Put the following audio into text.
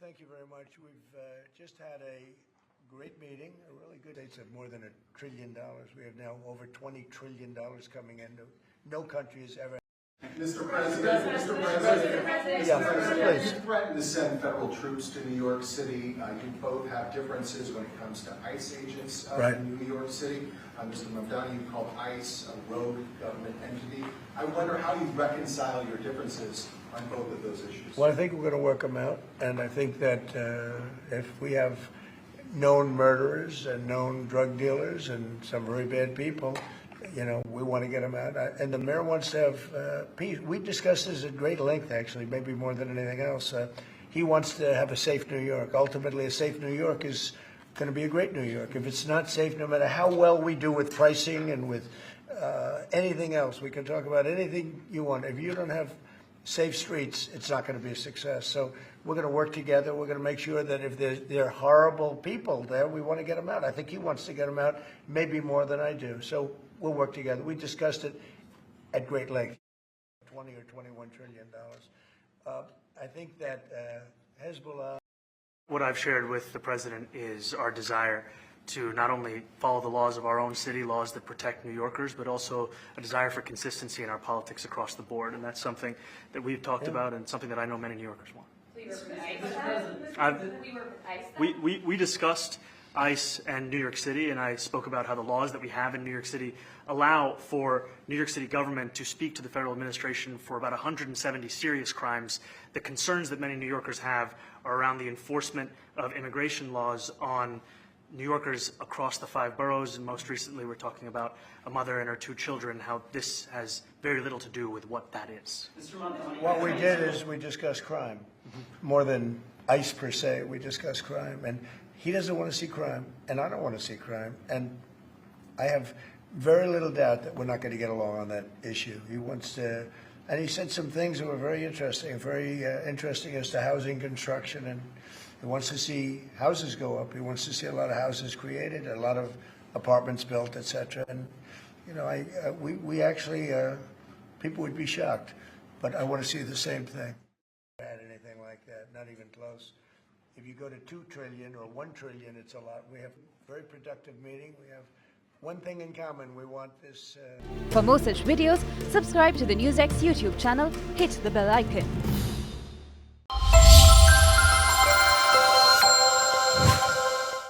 thank you very much. We've just had a great meeting, a really good. They said more than $1 trillion. We have now over $20 trillion coming in. No country has ever. Mr. President, please. you threatened to send federal troops to New York City. You both have differences when it comes to ICE agents in New York City. Mr. Mamdani, you called ICE a rogue government entity. I wonder how you reconcile your differences on both of those issues. Well, I think we're going to work them out, and I think that if we have known murderers and known drug dealers and some very bad people, you know, we want to get them out. And the mayor wants to have peace. We discussed this at great length, actually, maybe more than anything else. He wants to have a safe New York. Ultimately, a safe New York is going to be a great New York. If it's not safe, no matter how well we do with pricing and with anything else, we can talk about anything you want. If you don't have safe streets, it's not going to be a success. So we're going to work together. We're going to make sure that if there are horrible people there, we want to get them out. I think he wants to get them out, maybe more than I do. So we'll work together. We discussed it at great length. 20 or 21 trillion dollars. I think that Hezbollah. What I've shared with the president is our desire to not only follow the laws of our own city, laws that protect New Yorkers, but also a desire for consistency in our politics across the board. And that's something that we've talked about and something that I know many New Yorkers want. We discussed ICE and New York City, and I spoke about how the laws that we have in New York City allow for New York City government to speak to the federal administration for about 170 serious crimes. The concerns that many New Yorkers have are around the enforcement of immigration laws on New Yorkers across the 5 boroughs, and most recently we're talking about a mother and her 2 children, how this has very little to do with what that is. What we did is we discussed crime. More than ICE per se, we discussed crime. And he doesn't want to see crime, and I don't want to see crime. And I have very little doubt that we're not going to get along on that issue. He wants to, and he said some things that were very interesting as to housing construction, and he wants to see houses go up. He wants to see a lot of houses created, a lot of apartments built, etc. And you know, we actually people would be shocked, but I want to see the same thing. I had anything like that, not even close. If you go to 2 trillion or 1 trillion, it's a lot. We have a very productive meeting. We have one thing in common. We want this. For more such videos, subscribe to the Newsx YouTube channel, hit the bell icon.